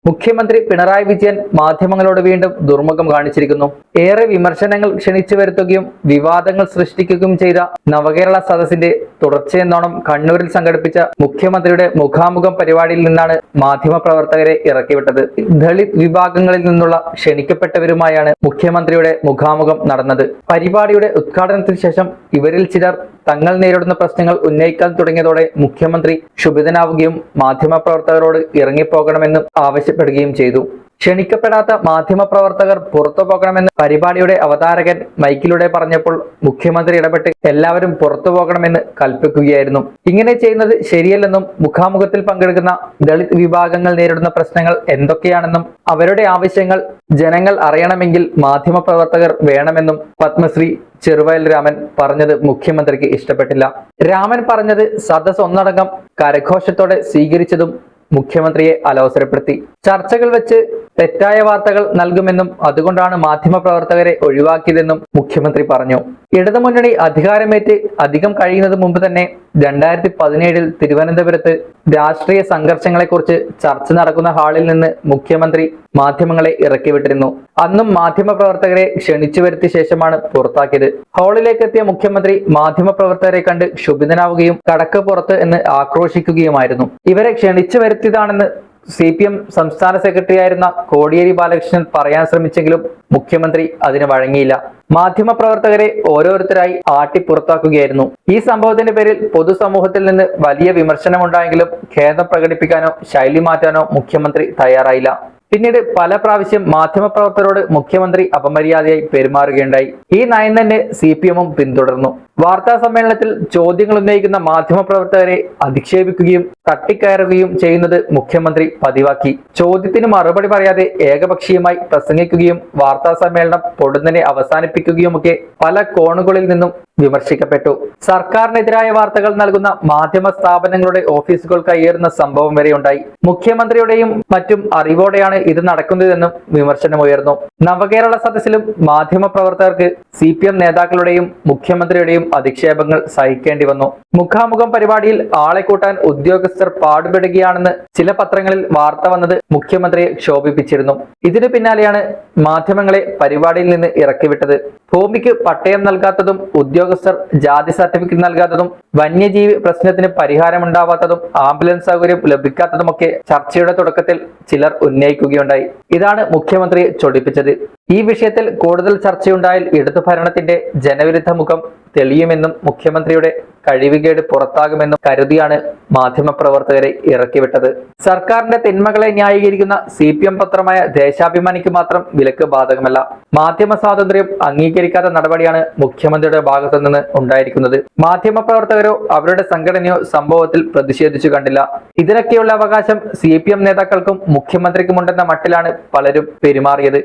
മുഖ്യമന്ത്രി പിണറായി വിജയൻ മാധ്യമങ്ങളോട് വീണ്ടും ദുർമുഖം കാണിച്ചിരിക്കുന്നു. ഏറെ വിമർശനങ്ങൾ ക്ഷണിച്ചു വരുത്തുകയും വിവാദങ്ങൾ സൃഷ്ടിക്കുകയും ചെയ്ത നവകേരള സദസ്സിന്റെ തുടർച്ചയെന്നോണം കണ്ണൂരിൽ സംഘടിപ്പിച്ച മുഖ്യമന്ത്രിയുടെ മുഖാമുഖം പരിപാടിയിൽ നിന്നാണ് മാധ്യമപ്രവർത്തകരെ ഇറക്കിവിട്ടത്. ദളിത് വിഭാഗങ്ങളിൽ നിന്നുള്ള ക്ഷണിക്കപ്പെട്ടവരുമായാണ് മുഖ്യമന്ത്രിയുടെ മുഖാമുഖം നടന്നത്. പരിപാടിയുടെ ഉദ്ഘാടനത്തിന് ശേഷം ഇവരിൽ ചിലർ തങ്ങൾ നേരിടുന്ന പ്രശ്നങ്ങൾ ഉന്നയിക്കാൻ തുടങ്ങിയതോടെ മുഖ്യമന്ത്രി ക്ഷുഭിതനാവുകയും മാധ്യമപ്രവർത്തകരോട് ഇറങ്ങിപ്പോകണമെന്നും ആവശ്യപ്പെടുകയും ചെയ്തു. ക്ഷണിക്കപ്പെടാത്ത മാധ്യമപ്രവർത്തകർ പുറത്തു പോകണമെന്ന് പരിപാടിയുടെ അവതാരകൻ മൈക്കിലൂടെ പറഞ്ഞപ്പോൾ മുഖ്യമന്ത്രി ഇടപെട്ട് എല്ലാവരും പുറത്തു പോകണമെന്ന് കൽപ്പിക്കുകയായിരുന്നു. ഇങ്ങനെ ചെയ്യുന്നത് ശരിയല്ലെന്നും മുഖാമുഖത്തിൽ പങ്കെടുക്കുന്ന ദളിത് വിഭാഗങ്ങൾ നേരിടുന്ന പ്രശ്നങ്ങൾ എന്തൊക്കെയാണെന്നും അവരുടെ ആവശ്യങ്ങൾ ജനങ്ങൾ അറിയണമെങ്കിൽ മാധ്യമപ്രവർത്തകർ വേണമെന്നും പത്മശ്രീ ചെറുവയൽ രാമൻ പറഞ്ഞത് മുഖ്യമന്ത്രിക്ക് ഇഷ്ടപ്പെട്ടില്ല. രാമൻ പറഞ്ഞത് സദസ് ഒന്നടങ്കം കരഘോഷത്തോടെ സ്വീകരിച്ചതും മുഖ്യമന്ത്രിയെ അലോസരപ്പെടുത്തി. ചർച്ചകൾ വെച്ച് തെറ്റായ വാർത്തകൾ നൽകുമെന്നും അതുകൊണ്ടാണ് മാധ്യമപ്രവർത്തകരെ ഒഴിവാക്കിയതെന്നും മുഖ്യമന്ത്രി പറഞ്ഞു. ഇടതുമുന്നണി അധികാരമേറ്റ് അധികം കഴിയുന്നത് മുമ്പ് തന്നെ 2017 തിരുവനന്തപുരത്ത് രാഷ്ട്രീയ സംഘർഷങ്ങളെക്കുറിച്ച് ചർച്ച നടക്കുന്ന ഹാളിൽ നിന്ന് മുഖ്യമന്ത്രി മാധ്യമങ്ങളെ ഇറക്കിവിട്ടിരുന്നു. അന്നും മാധ്യമപ്രവർത്തകരെ ക്ഷണിച്ചു വരുത്തിയ ശേഷമാണ് പുറത്താക്കിയത്. ഹാളിലേക്ക് എത്തിയ മുഖ്യമന്ത്രി മാധ്യമപ്രവർത്തകരെ കണ്ട് ക്ഷുഭിതനാവുകയും കടക്ക് പുറത്ത് എന്ന് ആക്രോശിക്കുകയുമായിരുന്നു. ഇവരെ ക്ഷണിച്ചു വരുത്തിയതാണെന്ന് CPM സംസ്ഥാന സെക്രട്ടറിയായിരുന്ന കോടിയേരി ബാലകൃഷ്ണൻ പറയാൻ ശ്രമിച്ചെങ്കിലും മുഖ്യമന്ത്രി അതിന് വഴങ്ങിയില്ല. മാധ്യമപ്രവർത്തകരെ ഓരോരുത്തരായി ആട്ടി പുറത്താക്കുകയായിരുന്നു. ഈ സംഭവത്തിന്റെ പേരിൽ പൊതുസമൂഹത്തിൽ നിന്ന് വലിയ വിമർശനമുണ്ടായെങ്കിലും ഖേദം പ്രകടിപ്പിക്കാനോ ശൈലി മാറ്റാനോ മുഖ്യമന്ത്രി തയ്യാറായില്ല. പിന്നീട് പല പ്രാവശ്യം മാധ്യമപ്രവർത്തകരോട് മുഖ്യമന്ത്രി അപമര്യാദയായി പെരുമാറുകയുണ്ടായി. ഈ നയം തന്നെ CPM-ഉം പിന്തുടർന്നു. വാർത്താ സമ്മേളനത്തിൽ ചോദ്യങ്ങൾ ഉന്നയിക്കുന്ന മാധ്യമപ്രവർത്തകരെ അധിക്ഷേപിക്കുകയും തട്ടിക്കയറുകയും ചെയ്യുന്നത് മുഖ്യമന്ത്രി പതിവാക്കി. ചോദ്യത്തിന് മറുപടി പറയാതെ ഏകപക്ഷീയമായി പ്രസംഗിക്കുകയും വാർത്താ സമ്മേളനം പൊടുന്നനെ അവസാനിപ്പിക്കുകയുമൊക്കെ പല കോണുകളിൽ നിന്നും വിമർശിക്കപ്പെട്ടു. സർക്കാരിനെതിരായ വാർത്തകൾ നൽകുന്ന മാധ്യമ സ്ഥാപനങ്ങളുടെ ഓഫീസുകൾ കയ്യേറുന്ന സംഭവം വരെ ഉണ്ടായി. മുഖ്യമന്ത്രിയുടെയും മറ്റും അറിവോടെയാണ് ഇത് നടക്കുന്നതെന്നും വിമർശനമുയർന്നു. നവകേരള സദസ്സിലും മാധ്യമപ്രവർത്തകർക്ക് CPM നേതാക്കളുടെയും മുഖ്യമന്ത്രിയുടെയും അധിക്ഷേപങ്ങൾ സഹിക്കേണ്ടി വന്നു. മുഖാമുഖം പരിപാടിയിൽ ആളെ കൂട്ടാൻ ഉദ്യോഗസ്ഥർ പാടുപെടുകയാണെന്ന് ചില പത്രങ്ങളിൽ വാർത്ത വന്നത് മുഖ്യമന്ത്രിയെ ക്ഷോഭിപ്പിച്ചിരുന്നു. ഇതിനു പിന്നാലെയാണ് മാധ്യമങ്ങളെ പരിപാടിയിൽ നിന്ന് ഇറക്കിവിട്ടത്. ഭൂമിക്ക് പട്ടയം നൽകാത്തതും ഉദ്യോഗസ്ഥർ ജാതി സർട്ടിഫിക്കറ്റ് നൽകാത്തതും വന്യജീവി പ്രശ്നത്തിന് പരിഹാരമുണ്ടാവാത്തതും ആംബുലൻസ് സൗകര്യം ലഭിക്കാത്തതുമൊക്കെ ചർച്ചയുടെ തുടക്കത്തിൽ ചിലർ ഉന്നയിക്കുകയുണ്ടായി. ഇതാണ് മുഖ്യമന്ത്രിയെ ചൊടിപ്പിച്ചത്. ഈ വിഷയത്തിൽ കൂടുതൽ ചർച്ചയുണ്ടായാൽ ഇടതു ഭരണത്തിന്റെ ജനവിരുദ്ധ മുഖം തെളിയുമെന്നും മുഖ്യമന്ത്രിയുടെ കഴിവുകേട് പുറത്താകുമെന്നും കരുതിയാണ് മാധ്യമപ്രവർത്തകരെ ഇറക്കിവിട്ടത്. സർക്കാരിന്റെ തിന്മകളെ ന്യായീകരിക്കുന്ന CPM പത്രമായ ദേശാഭിമാനിക്ക് മാത്രം വിലക്ക് ബാധകമല്ല. മാധ്യമ സ്വാതന്ത്ര്യം അംഗീകരിക്കാത്ത നടപടിയാണ് മുഖ്യമന്ത്രിയുടെ ഭാഗത്തു നിന്ന് ഉണ്ടായിരിക്കുന്നത്. മാധ്യമപ്രവർത്തകരോ അവരുടെ സംഘടനയോ സംഭവത്തിൽ പ്രതിഷേധിച്ചു കണ്ടില്ല. ഇതിനൊക്കെയുള്ള അവകാശം CPM നേതാക്കൾക്കും മുഖ്യമന്ത്രിക്കുമുണ്ടെന്ന മട്ടിലാണ് പലരും പെരുമാറിയത്.